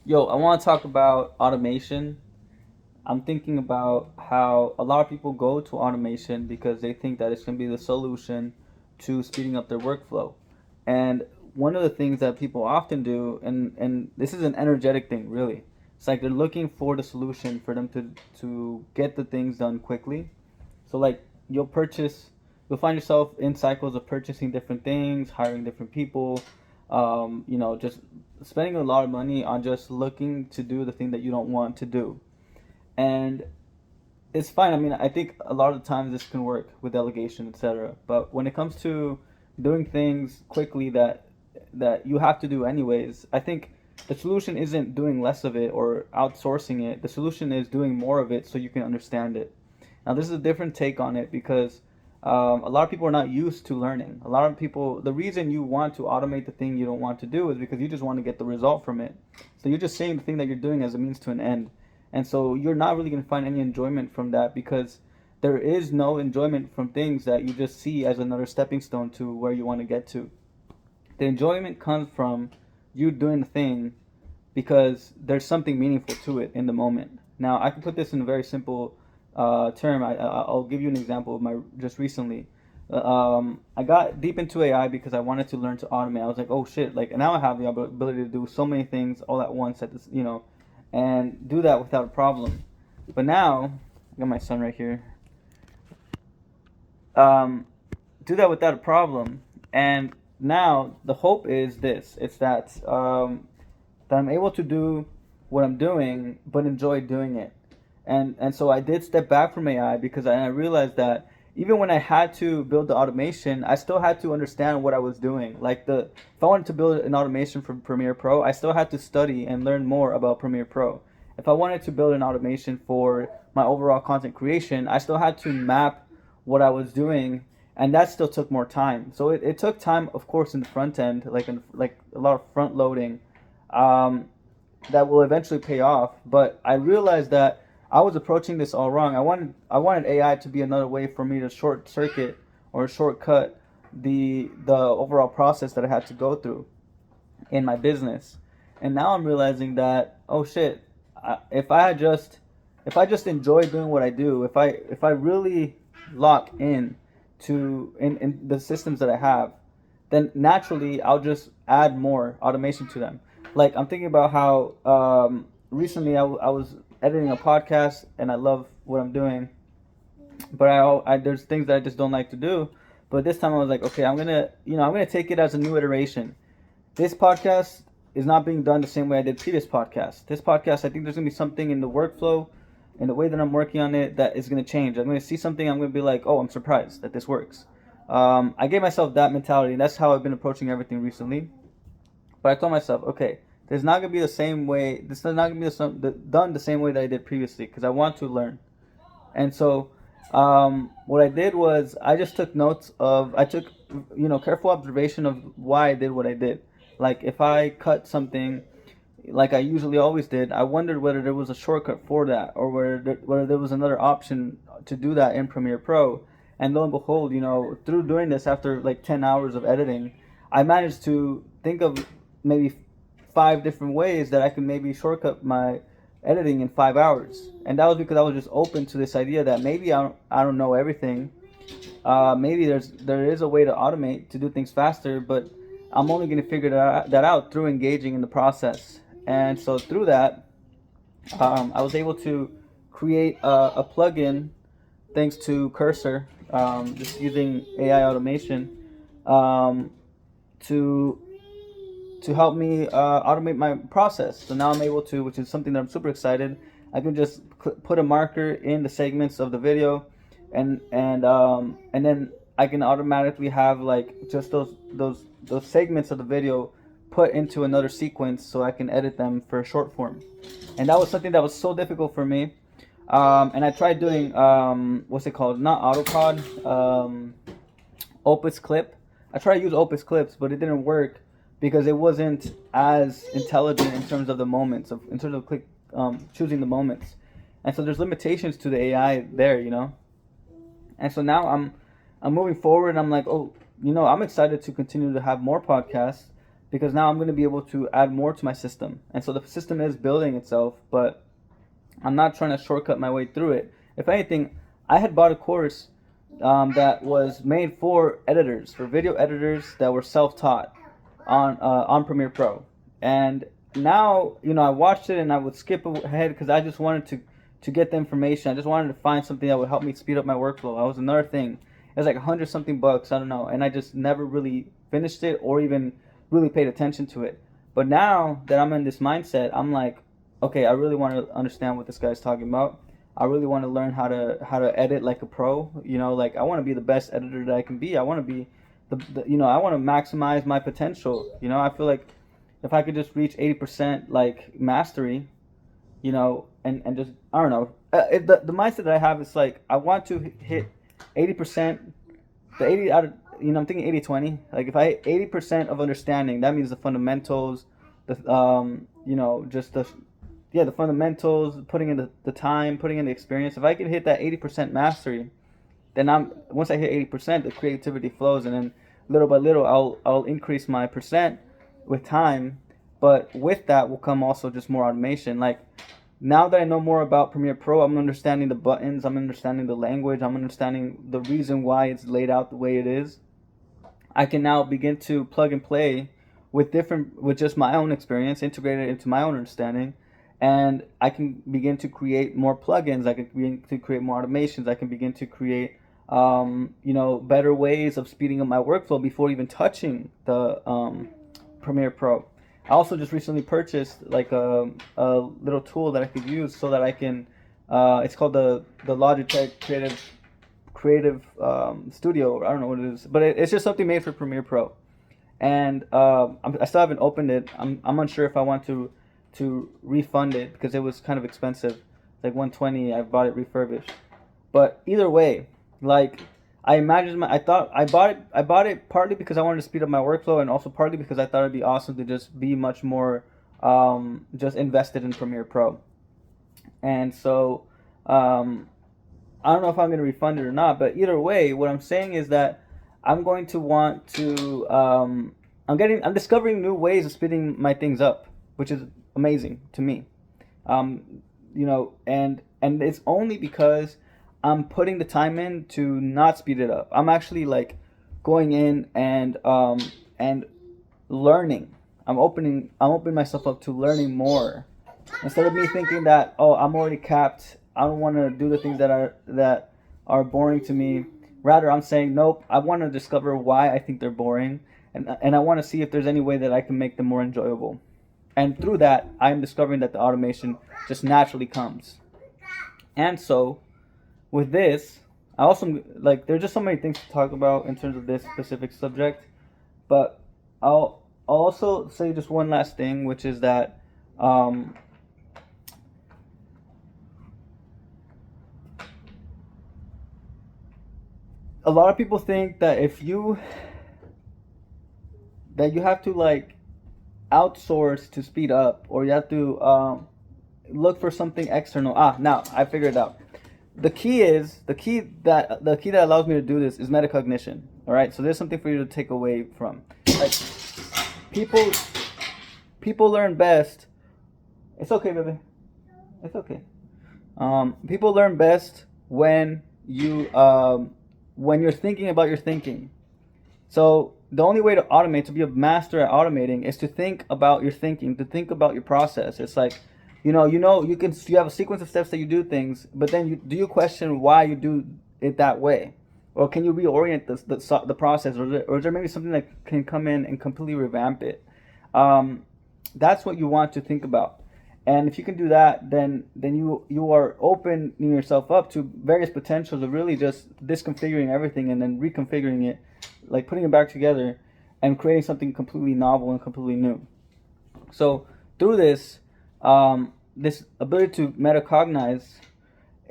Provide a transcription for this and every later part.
Yo, I want to talk about automation. I'm thinking about how a lot of people go to automation because they think that it's going to be the solution to speeding up their workflow. And one of the things that people often do, and this is an energetic thing, really. It's like they're looking for the solution for them to get the things done quickly. So like you'll find yourself in cycles of purchasing different things, hiring different people, just spending a lot of money on just looking to do the thing that you don't want to do. And it's fine. I mean, I think a lot of the times this can work with delegation, etc. But when it comes to doing things quickly that you have to do anyways, I think the solution isn't doing less of it or outsourcing it. The solution is doing more of it so you can understand it. Now, this is a different take on it because a lot of people are not used to learning. A lot of people, the reason you want to automate the thing you don't want to do is because you just want to get the result from it. So you're just seeing the thing that you're doing as a means to an end. And so you're not really going to find any enjoyment from that because there is no enjoyment from things that you just see as another stepping stone to where you want to get to. The enjoyment comes from you doing the thing because there's something meaningful to it in the moment. Now, I can put this in a very simple term. I'll give you an example of my just recently. I got deep into AI because I wanted to learn to automate. I was like, oh shit! Like now I have the ability to do so many things all at once at this, and do that without a problem. But now, I got my son right here. Um, do that without a problem. And now the hope is this: it's that I'm able to do what I'm doing, but enjoy doing it. And so I did step back from AI because I realized that even when I had to build the automation, I still had to understand what I was doing. Like if I wanted to build an automation for Premiere Pro, I still had to study and learn more about Premiere Pro. If I wanted to build an automation for my overall content creation, I still had to map what I was doing, and that still took more time. So it took time, of course, in the front end, like a lot of front loading, um, that will eventually pay off. But I realized that I was approaching this all wrong. I wanted AI to be another way for me to short circuit or shortcut the overall process that I had to go through in my business. And now I'm realizing that, oh shit, if I just enjoy doing what I do, if I really lock in the systems that I have, then naturally I'll just add more automation to them. Like I'm thinking about how recently I was editing a podcast and I love what I'm doing, but there's things that I just don't like to do. But this time I was like, okay, I'm gonna take it as a new iteration. This podcast is not being done the same way I did previous podcasts. This podcast, I think there's gonna be something in the workflow, in the way that I'm working on it, that is gonna change. I'm gonna see something. I'm gonna be like, oh, I'm surprised that this works. I gave myself that mentality. That's how I've been approaching everything recently. But I told myself, okay, there's not gonna be the same way. This is not gonna be done the same way that I did previously because I want to learn. And so, what I did was I just took notes of I took careful observation of why I did what I did. Like if I cut something like I usually always did, I wondered whether there was a shortcut for that or whether there was another option to do that in Premiere Pro. And lo and behold, through doing this after like 10 hours of editing, I managed to think of maybe five different ways that I could maybe shortcut my editing in 5 hours. And that was because I was just open to this idea that maybe I don't know everything. Maybe there is a way to automate to do things faster, but I'm only going to figure that out through engaging in the process. And so through that, I was able to create a plugin thanks to Cursor, just using AI automation, um, to help me automate my process. So now I'm able to, which is something that I'm super excited. I can just put a marker in the segments of the video, and then I can automatically have like just those segments of the video put into another sequence so I can edit them for short form. And that was something that was so difficult for me. And I tried doing what's it called? Not Autocad, Opus Clip. I tried to use Opus Clips, but it didn't work because it wasn't as intelligent in terms of the moments, in terms of choosing the moments. And so there's limitations to the AI there. And so now I'm moving forward. And I'm like, oh, I'm excited to continue to have more podcasts because now I'm going to be able to add more to my system. And so the system is building itself, but I'm not trying to shortcut my way through it. If anything, I had bought a course that was made for editors, for video editors that were self-taught on Premiere Pro. And now, I watched it and I would skip ahead because I just wanted to get the information. I just wanted to find something that would help me speed up my workflow. That was another thing. It was like 100 something bucks, I don't know, and I just never really finished it or even really paid attention to it. But now that I'm in this mindset, I'm like, okay, I really want to understand what this guy's talking about. I really want to learn how to edit like a pro. Like I want to be the best editor that I can be. I want to be I want to maximize my potential. I feel like if I could just reach 80% like mastery, and just, I don't know. The mindset that I have is like I want to hit 80%, the 80 out of, I'm thinking 80-20. Like if I hit 80% of understanding, that means the fundamentals, the just the fundamentals, putting in the time, putting in the experience. If I could hit that 80% mastery, then once I hit 80%, the creativity flows, and then little by little I'll increase my percent with time. But with that will come also just more automation. Like now that I know more about Premiere Pro, I'm understanding the buttons, I'm understanding the language, I'm understanding the reason why it's laid out the way it is. I can now begin to plug and play with just my own experience, integrate it into my own understanding, and I can begin to create more plugins. I can begin to create more automations. I can begin to create better ways of speeding up my workflow before even touching the Premiere Pro. I also just recently purchased like a little tool that I could use so that I can. It's called the Logitech Creative Studio. I don't know what it is, but it's just something made for Premiere Pro, and I still haven't opened it. I'm unsure if I want to refund it because it was kind of expensive, like 120. I bought it refurbished, but either way, like I bought it partly because I wanted to speed up my workflow, and also partly because I thought it'd be awesome to just be much more just invested in Premiere Pro. And so I don't know if I'm going to refund it or not, but either way, what I'm saying is that I'm going to want to I'm discovering new ways of speeding my things up, which is amazing to me. And it's only because I'm putting the time in to not speed it up. I'm actually like going in and learning. I'm opening myself up to learning more. Instead of me thinking that, oh, I'm already capped, I don't want to do the things that are boring to me. Rather, I'm saying, nope, I want to discover why I think they're boring, and I want to see if there's any way that I can make them more enjoyable. And through that, I'm discovering that the automation just naturally comes. And so with this, I also like there's just so many things to talk about in terms of this specific subject, but I'll also say just one last thing, which is that a lot of people think that you have to like outsource to speed up, or you have to look for something external. Now I figured it out. The key that allows me to do this is metacognition. All right, so there's something for you to take away from. Like people learn best. It's okay, baby. It's okay. People learn best when you're thinking about your thinking. So the only way to automate, to be a master at automating, is to think about your thinking, to think about your process. It's like, you have a sequence of steps that you do things, but then do you question why you do it that way, or can you reorient the process, or is there maybe something that can come in and completely revamp it? That's what you want to think about. And if you can do that, then you are opening yourself up to various potentials of really just disconfiguring everything and then reconfiguring it, like putting it back together and creating something completely novel and completely new. So through this ability to metacognize,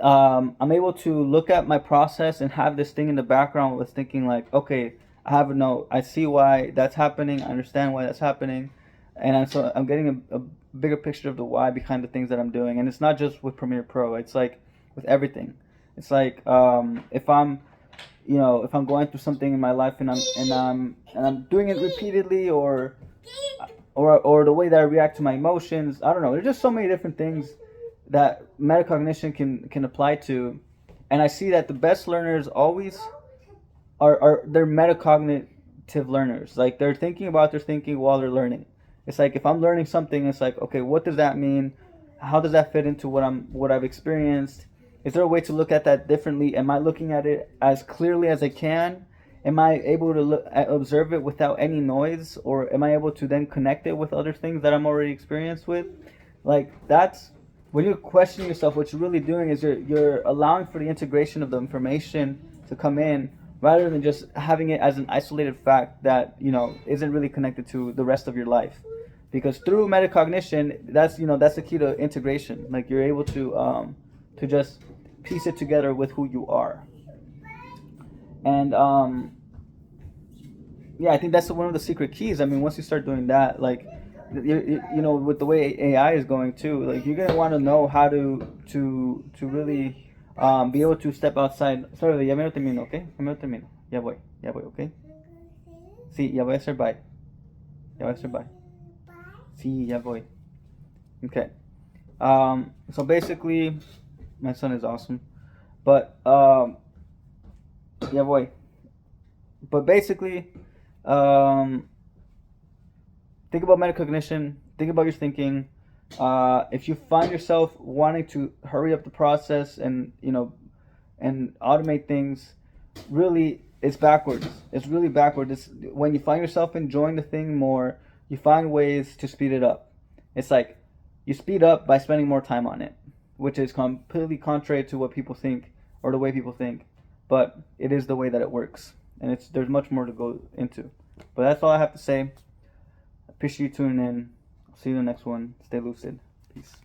I'm able to look at my process and have this thing in the background with thinking like, okay, I have a note. I see why that's happening. I understand why that's happening. And so I'm getting a bigger picture of the why behind the things that I'm doing. And it's not just with Premiere Pro. It's like with everything. It's like if I'm going through something in my life and I'm doing it repeatedly, or or the way that I react to my emotions. I don't know. There's just so many different things that metacognition can apply to, and I see that the best learners always are they're metacognitive learners. Like they're thinking about their thinking while they're learning. It's like if I'm learning something, it's like, okay, what does that mean? How does that fit into what I've experienced? Is there a way to look at that differently? Am I looking at it as clearly as I can? Am I able to observe it without any noise, or am I able to then connect it with other things that I'm already experienced with? Like that's when you're questioning yourself. What you're really doing is you're allowing for the integration of the information to come in, rather than just having it as an isolated fact that isn't really connected to the rest of your life. Because through metacognition, that's the key to integration. Like you're able to just piece it together with who you are. And yeah, I think that's one of the secret keys. I mean, once you start doing that, like with the way AI is going too, like you're gonna want to know how to really be able to step outside. Sorry, ya me lo termino, ¿ok? Ya me lo termino. Ya voy, ¿ok? Sí, ya voy a hacer bye. Ya voy a hacer bye. Sí, ya voy. Okay. So basically, my son is awesome, but yeah, boy. But basically, um, think about metacognition. Think about your thinking. If you find yourself wanting to hurry up the process and automate things, really, it's backwards. It's really backwards. It's, when you find yourself enjoying the thing more, you find ways to speed it up. It's like you speed up by spending more time on it, which is completely contrary to what people think or the way people think. But it is the way that it works, and there's much more to go into. But that's all I have to say. Appreciate you tuning in. I'll see you in the next one. Stay lucid. Peace.